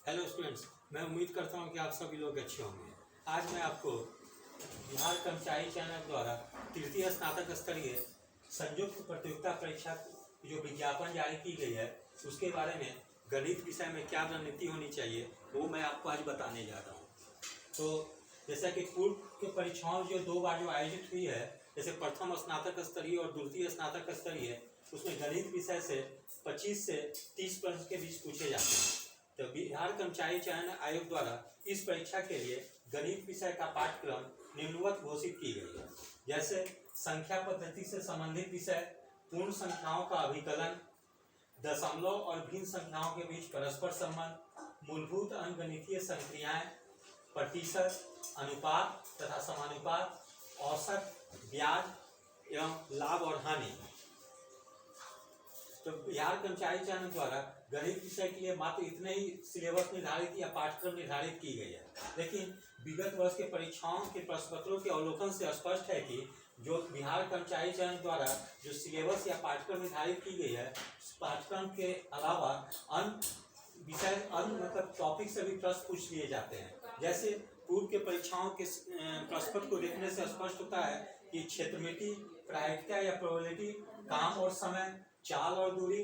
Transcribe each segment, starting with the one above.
Hello students, मैं उम्मीद करता हूं कि आप सभी लोग अच्छे होंगे। आज मैं आपको बिहार कर्मचारी चयन द्वारा तृतीय स्नातक स्तरीय संयुक्त प्रतियोगिता परीक्षा की जो विज्ञापन जारी की गई है उसके बारे में गणित विषय में क्या रणनीति होनी चाहिए वो मैं आपको आज बताने जा रहा हूँ। तो जैसा कि पूर्व के परीक्षाओं जो 2 बार जो आयोजित हुई है, जैसे प्रथम स्नातक स्तरीय और द्वितीय स्नातक स्तरीय, उसमें गणित विषय से 25 से 30 प्रश्न के बीच पूछे जाते हैं। तो बिहार कर्मचारी चयन आयोग द्वारा इस परीक्षा के लिए गणित विषय का पाठ्यक्रम निम्नवत घोषित की गई है। जैसे संख्या पद्धति से संबंधित विषय, पूर्ण संख्याओं का अभिकलन, दशमलव और भिन्न संख्याओं के बीच परस्पर संबंध, मूलभूत अंकगणितीय संक्रियाएं, प्रतिशत, अनुपात तथा समानुपात, औसत, ब्याज एवं लाभ और हानि। तो बिहार कर्मचारी चयन द्वारा गणित विषय के लिए मात्र इतने ही सिलेबस निर्धारित या पाठ्यक्रम निर्धारित की गई है, लेकिन विगत वर्ष के परीक्षाओं के प्रश्न पत्रों के अवलोकन से स्पष्ट है कि जो बिहार कर्मचारी चयन द्वारा जो सिलेबस या पाठ्यक्रम निर्धारित की गई है, उस पाठ्यक्रम के अलावा अन्य विषय मतलब टॉपिक से भी प्रश्न पूछ लिए जाते हैं। जैसे पूर्व के परीक्षाओं के प्रश्न पत्र को देखने से स्पष्ट होता है कि क्षेत्रमिति, प्रायिकता या प्रोबेबिलिटी, काम और समय, चाल और दूरी,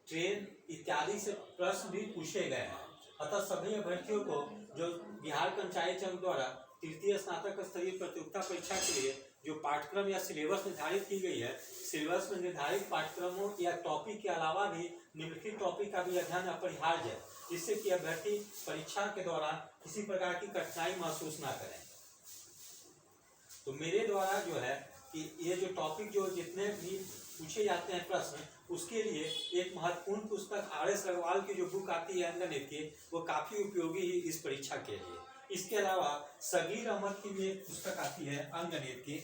ट्रेन इत्यादि से प्रश्न भी पूछे गए हैं। अतः सभी अभ्यर्थियों को जो बिहार कर्मचारी चयन द्वारा तृतीय स्नातक स्तरीय प्रतियोगिता परीक्षा के लिए जो पाठ्यक्रम या सिलेबस निर्धारित की गई है, सिलेबस में निर्धारित पाठ्यक्रमों या टॉपिक के अलावा भी निम्नलिखित टॉपिक का भी अध्ययन अपरिहार्य है, जिससे कि अभ्यर्थी परीक्षा के दौरान किसी प्रकार की कठिनाई महसूस न करें। तो मेरे द्वारा जो है कि ये जो टॉपिक जो जितने भी पूछे जाते हैं प्रश्न, उसके लिए एक महत्वपूर्ण पुस्तक RS अग्रवाल की जो बुक आती है अंकगणित की, वो काफ़ी उपयोगी है इस परीक्षा के लिए। इसके अलावा सगीर अहमद की भी एक पुस्तक आती है अंकगणित की।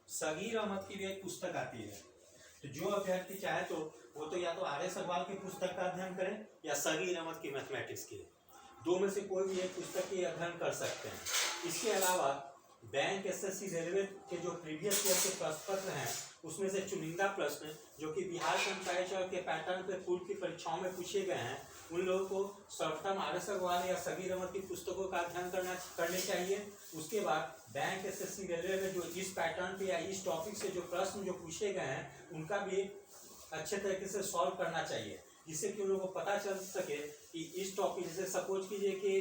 सगीर अहमद की भी एक पुस्तक आती है। तो जो अभ्यर्थी चाहे तो वो तो या तो RS अग्रवाल की पुस्तक का अध्ययन करें या सगीर अहमद की मैथमेटिक्स की, दो में से कोई भी एक पुस्तक की अध्ययन कर सकते हैं। इसके अलावा बैंक, SSC, रेलवे के जो प्रीवियस ईयर के प्रश्न पत्र हैं, उसमें से चुनिंदा प्रश्न जो कि बिहार कर्मचारी चयन के पैटर्न पे पूर्व की परीक्षाओं में पूछे गए हैं, उन लोगों को सर्वप्रथम RS अग्रवाल या सगीर अहमद की पुस्तकों का अध्ययन करने चाहिए। उसके बाद बैंक, SSC, रेलवे में जो इस पैटर्न पे या इस टॉपिक से जो प्रश्न जो पूछे गए हैं, उनका भी अच्छे तरीके से सॉल्व करना चाहिए, जिससे कि उन लोगों को पता चल सके कि इस टॉपिक, जैसे सपोज कीजिए कि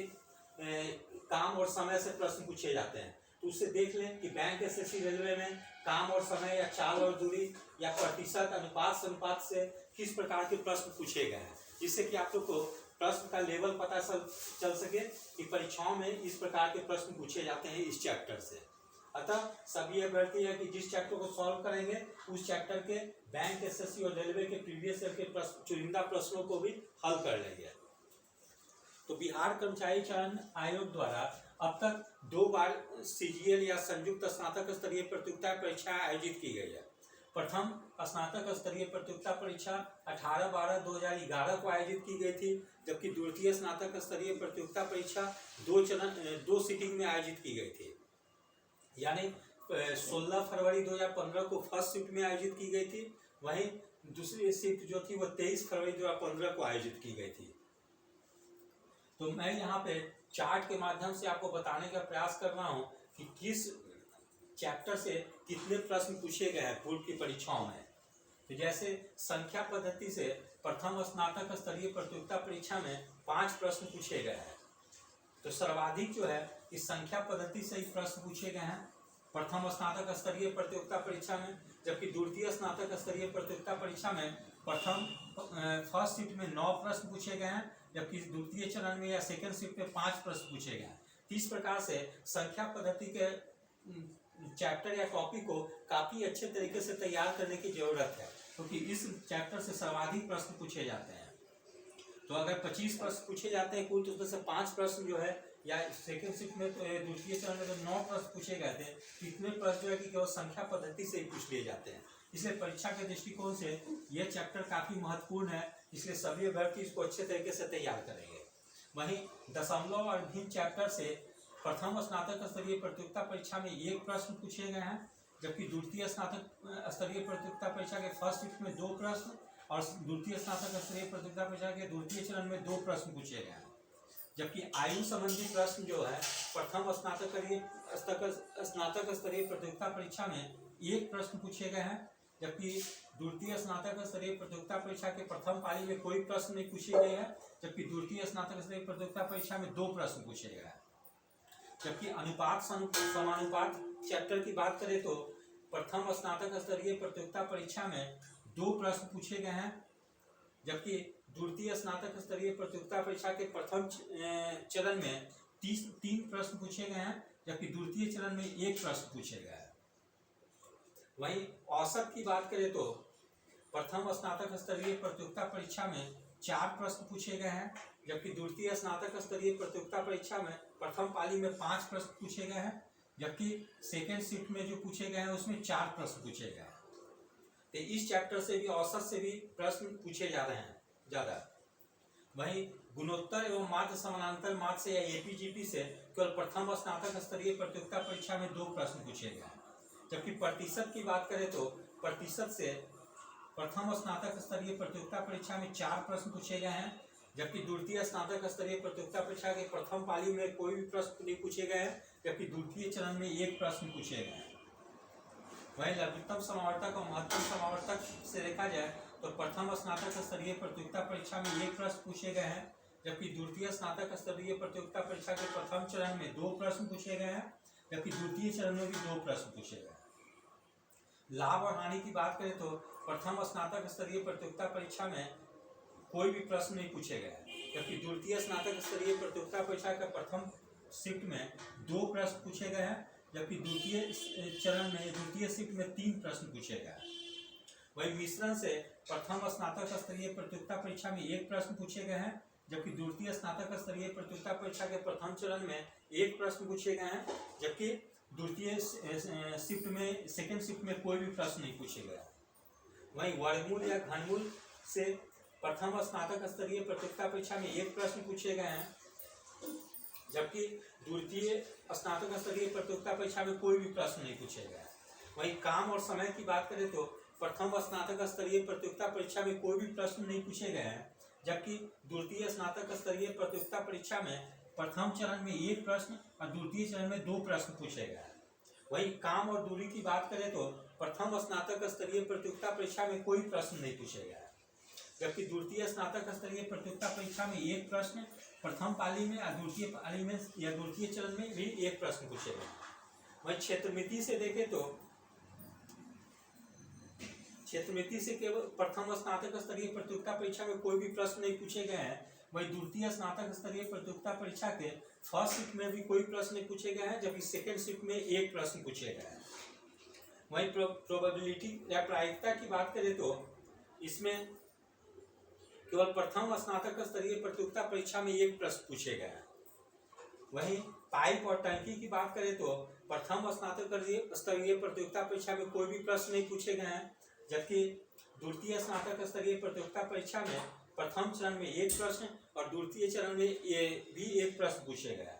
काम और समय से प्रश्न पूछे जाते हैं, तो उससे देख लें कि बैंक, SSC, रेलवे में काम और समय या चाल और दूरी या प्रतिशत, अनुपात से अनुपात से किस प्रकार के प्रश्न पूछे गए हैं, जिससे कि आप लोग को प्रश्न का लेवल पता चल सके कि परीक्षाओं में इस प्रकार के प्रश्न पूछे जाते हैं इस चैप्टर से। अतः सभी अभ्यर्थी है कि जिस चैप्टर को सॉल्व करेंगे उस चैप्टर के बैंक, SSC और रेलवे के प्रीवियस ईयर के चुनिंदा प्रश्नों को भी हल कर लेंगे। तो बिहार कर्मचारी चयन आयोग द्वारा अब तक 2 बार CGL या संयुक्त स्नातक स्तरीय प्रतियोगिता परीक्षा आयोजित की गई है। प्रथम स्नातक स्तरीय प्रतियोगिता परीक्षा 18/12/2011 को आयोजित की गई थी, जबकि द्वितीय स्नातक स्तरीय प्रतियोगिता परीक्षा 2 सीटिंग में आयोजित की गई थी। यानी 16 फरवरी 2015 को फर्स्ट शिफ्ट में आयोजित की गई थी, वहीं दूसरी शिफ्ट जो थी वो 23 फरवरी 2015 को आयोजित की गई थी। तो मैं यहाँ पे चार्ट के माध्यम से आपको बताने का प्रयास कर रहा हूँ कि किस चैप्टर से कितने प्रश्न पूछे गए हैं पूर्व की परीक्षाओं में। तो जैसे संख्या पद्धति से प्रथम स्नातक स्तरीय प्रतियोगिता परीक्षा में 5 प्रश्न पूछे गए हैं। तो सर्वाधिक जो है इस संख्या पद्धति से ही प्रश्न पूछे गए हैं प्रथम स्नातक स्तरीय प्रतियोगिता परीक्षा में, जबकि द्वितीय स्नातक स्तरीय प्रतियोगिता परीक्षा में फर्स्ट शिफ्ट में 9 प्रश्न पूछे गए हैं, जबकि द्वितीय चरण में या सेकेंड शिफ्ट में 5 प्रश्न पूछे गए हैं। इस प्रकार से संख्या पद्धति के चैप्टर या टॉपिक को काफ़ी अच्छे तरीके से तैयार करने की जरूरत है, क्योंकि इस चैप्टर से सर्वाधिक प्रश्न पूछे जाते हैं। तो अगर 25 प्रश्न पूछे जाते हैं कुल, तो उसमें से 5 प्रश्न जो है, या सेकेंड शिफ्ट में तो द्वितीय चरण में 9 प्रश्न पूछे गए थे, इतने प्रश्न जो है कि केवल संख्या पद्धति से ही पूछ लिए जाते हैं। इसलिए परीक्षा के दृष्टिकोण से यह चैप्टर काफ़ी महत्वपूर्ण है, इसलिए सभी अभ्यर्थी इसको अच्छे तरीके से तैयार करेंगे। वहीं दशमलव और भिन्न चैप्टर से प्रथम स्नातक स्तरीय प्रतियोगिता परीक्षा में एक प्रश्न पूछे गए हैं, जबकि द्वितीय स्नातक स्तरीय प्रतियोगिता परीक्षा के फर्स्ट शिफ्ट में 2 प्रश्न और द्वितीय स्नातक स्तरीय प्रतियोगिता परीक्षा के द्वितीय चरण में 2 प्रश्न पूछे गए हैं। जबकि आयु संबंधी प्रश्न जो है प्रथम स्नातक स्तरीय प्रतियोगिता परीक्षा में 1 प्रश्न पूछे गए हैं, जबकि द्वितीय स्नातक स्तरीय प्रतियोगिता परीक्षा के प्रथम पाली में कोई प्रश्न नहीं पूछे गए हैं, जबकि द्वितीय स्नातक स्तरीय प्रतियोगिता परीक्षा में 2 प्रश्न पूछे गए हैं। जबकि अनुपात समानुपात चैप्टर की बात करें तो प्रथम स्नातक स्तरीय प्रतियोगिता परीक्षा में 2 प्रश्न पूछे गए हैं, जबकि द्वितीय स्नातक स्तरीय प्रतियोगिता परीक्षा के प्रथम चरण में 3 प्रश्न पूछे गए हैं, जबकि द्वितीय चरण में 1 प्रश्न पूछे गए हैं। वहीं औसत की बात करें तो प्रथम स्नातक स्तरीय प्रतियोगिता परीक्षा में 4 प्रश्न पूछे गए हैं, जबकि द्वितीय स्नातक स्तरीय प्रतियोगिता परीक्षा में प्रथम पाली में 5 प्रश्न पूछे गए हैं, जबकि सेकेंड शिफ्ट में जो पूछे गए हैं उसमें 4 प्रश्न पूछे गए हैं। तो इस चैप्टर से भी औसत से भी प्रश्न पूछे जा रहे हैं ज़्यादा। वहीं गुणोत्तर एवं माध्य समानांतर माध्य से या एपीजीपी से केवल प्रथम स्नातक स्तरीय प्रतियोगिता परीक्षा में 2 प्रश्न पूछे गए हैं। जबकि प्रतिशत की बात करें तो प्रतिशत से प्रथम स्नातक स्तरीय प्रतियोगिता परीक्षा में 4 प्रश्न पूछे गए हैं, जबकि द्वितीय स्नातक स्तरीय प्रतियोगिता परीक्षा के प्रथम पाली में कोई भी प्रश्न नहीं पूछे गए हैं, जबकि द्वितीय चरण में 1 प्रश्न पूछे गए हैं। वहीं लघुत्तम समावर्तक और महत्तम समावर्तक से देखा जाए तो प्रथम स्नातक स्तरीय प्रतियोगिता परीक्षा में 1 प्रश्न पूछे गए हैं, जबकि द्वितीय स्नातक स्तरीय प्रतियोगिता परीक्षा के प्रथम चरण में 2 प्रश्न पूछे गए हैं, जबकि द्वितीय चरण में भी 2 प्रश्न पूछे गए हैं। लाभ और हानि की बात करें तो प्रथम स्नातक स्तरीय प्रतियोगिता परीक्षा में कोई भी प्रश्न नहीं पूछे गए, जबकि द्वितीय स्नातक स्तरीय प्रतियोगिता परीक्षा के प्रथम शिफ्ट में 2 प्रश्न पूछे गए हैं, जबकि द्वितीय चरण में द्वितीय शिफ्ट में 3 प्रश्न पूछे गए। वही मिश्रण से प्रथम स्नातक स्तरीय प्रतियोगिता परीक्षा में 1 प्रश्न पूछे गए हैं, जबकि द्वितीय स्नातक स्तरीय प्रतियोगिता परीक्षा के प्रथम चरण में 1 प्रश्न पूछे गए हैं, जबकि द्वितीय शिफ्ट में सेकेंड शिफ्ट में कोई भी प्रश्न नहीं पूछे गए। वहीं वर्गमूल या घनमूल से प्रथम स्नातक स्तरीय प्रतियोगिता परीक्षा में 1 प्रश्न पूछे गए हैं, जबकि द्वितीय स्नातक स्तरीय प्रतियोगिता परीक्षा में कोई भी प्रश्न नहीं पूछे गए। वहीं काम और समय की बात करें तो प्रथम स्नातक स्तरीय प्रतियोगिता परीक्षा में कोई भी प्रश्न नहीं पूछे गए हैं, जबकि द्वितीय स्नातक स्तरीय प्रतियोगिता परीक्षा में प्रथम चरण में 1 प्रश्न और द्वितीय चरण में 2 प्रश्न पूछे गए। वहीं काम और दूरी की बात करें तो प्रथम स्नातक स्तरीय प्रतियोगिता परीक्षा में कोई प्रश्न नहीं पूछे गए, जबकि द्वितीय स्नातक स्तरीय प्रतियोगिता परीक्षा में 1 प्रश्न प्रथम पाली में और द्वितीय पाली में या द्वितीय चरण में भी 1 प्रश्न पूछे गए। वहीं क्षेत्रमिति से देखें तो क्षेत्रमिति से केवल प्रथम स्नातक स्तरीय प्रतियोगिता परीक्षा में कोई भी प्रश्न नहीं पूछे गए हैं। वहीं द्वितीय स्नातक स्तरीय प्रतियोगिता परीक्षा के फर्स्ट शिफ्ट में भी कोई प्रश्न नहीं पूछे गए हैं, जबकि सेकेंड शिफ्ट में 1 प्रश्न पूछे गए हैं। वहीं प्रोबेबिलिटी या प्रायिकता की बात करें तो इसमें केवल प्रथम स्नातक स्तरीय प्रतियोगिता परीक्षा में 1 प्रश्न पूछे गए हैं। वहीं पाइप और टंकी की बात करें तो प्रथम स्नातक स्तरीय प्रतियोगिता परीक्षा में कोई भी प्रश्न नहीं पूछे गए हैं, जबकि द्वितीय स्नातक स्तरीय प्रतियोगिता परीक्षा में प्रथम चरण में 1 प्रश्न और द्वितीय चरण में भी 1 प्रश्न पूछे गए।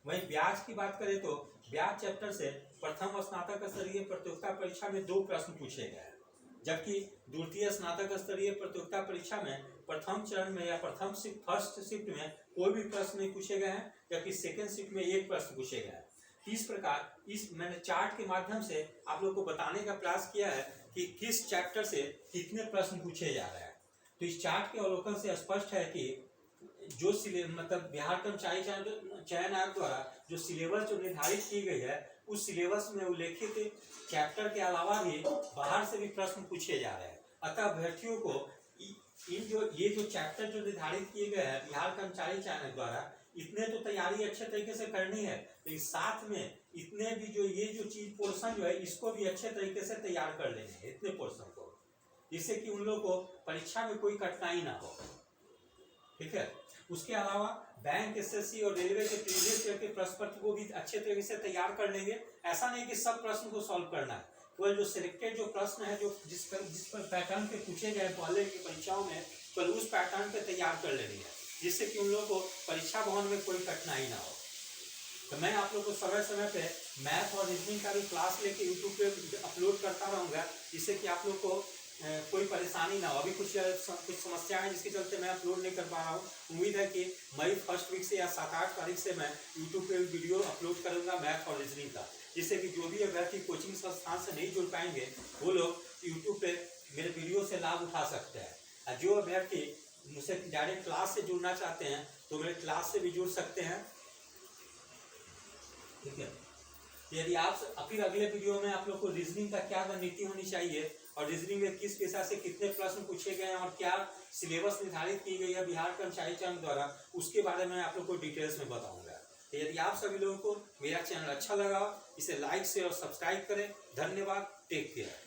वहीं ब्याज की बात करें तो ब्याज चैप्टर से प्रथम स्नातक स्तरीय प्रतियोगिता परीक्षा में 2 प्रश्न पूछे गए, जबकि द्वितीय स्नातक स्तरीय प्रतियोगिता परीक्षा में प्रथम चरण में या प्रथम शिफ्ट फर्स्ट शिफ्ट में कोई भी प्रश्न नहीं पूछे गए हैं, जबकि सेकेंड शिफ्ट में 1 प्रश्न पूछे गए। इस प्रकार मैंने चार्ट के माध्यम से आप लोग को बताने का प्रयास किया है कि किस चैप्टर से कितने प्रश्न पूछे जा रहे हैं। तो इस चार्ट के अवलोकन से स्पष्ट है कि जो मतलब बिहार कर्मचारी चयन आयोग द्वारा जो सिलेबस जो निर्धारित की गई है उस सिलेबस में उल्लेखित चैप्टर के अलावा भी बाहर से भी प्रश्न पूछे जा रहे हैं। अतः अभ्यर्थियों को ये जो चैप्टर जो निर्धारित किए गए हैं बिहार कर्मचारी चयन द्वारा इतने तो तैयारी अच्छे तरीके से करनी है, लेकिन साथ में इतने भी जो ये जो चीज पोर्शन जो है इसको भी अच्छे तरीके से तैयार कर लेने हैं, इतने पोर्शन को, जिससे कि उन लोगों को परीक्षा में कोई कठिनाई ना हो। ठीक है। उसके अलावा बैंक, एसएससी और रेलवे के प्रीवियस ईयर के प्रश्न पत्र को भी अच्छे तरीके से तैयार कर लेंगे। ऐसा नहीं कि सब प्रश्न को सॉल्व करना है, केवल जो सिलेक्टेड जो प्रश्न है जो जिस पर पैटर्न पे पूछे गए पहले की परीक्षाओं में केवल उस पैटर्न पे तैयार कर लेनी है, जिससे कि उन लोगों को परीक्षा भवन में कोई कठिनाई ना हो। तो मैं आप लोग को समय समय पे मैथ और रीजनिंग का भी क्लास लेके यूट्यूब पे अपलोड करता रहूँगा, जिससे कि आप लोग को कोई परेशानी ना हो। अभी कुछ समस्याएं हैं जिसके चलते मैं अपलोड नहीं कर पा रहा हूँ। उम्मीद है कि मई फर्स्ट वीक से या 7-8 तारीख से मैं यूट्यूब पे वीडियो अपलोड करूँगा मैथ और रीजनिंग का, जिससे कि जो भी अभ्यर्थी कोचिंग संस्थान से नहीं जुड़ पाएंगे वो लोग यूट्यूब पे मेरे वीडियो से लाभ उठा सकते हैं। जो अभ्यर्थी मुझसे डायरेक्ट क्लास से जुड़ना चाहते हैं तो मेरे क्लास से भी जुड़ सकते हैं, ठीक है। यदि आप फिर अगले वीडियो में आप लोग को रीजनिंग का क्या रणनीति होनी चाहिए और रीजनिंग में किस पेशा से कितने प्रश्न पूछे गए हैं और क्या सिलेबस निर्धारित की गई है बिहार कर्मचारी चयन द्वारा, उसके बारे में आप लोग को डिटेल्स में बताऊंगा। तो यदि आप सभी लोगों को मेरा चैनल अच्छा लगा, इसे लाइक से और सब्सक्राइब करें। धन्यवाद, टेक केयर।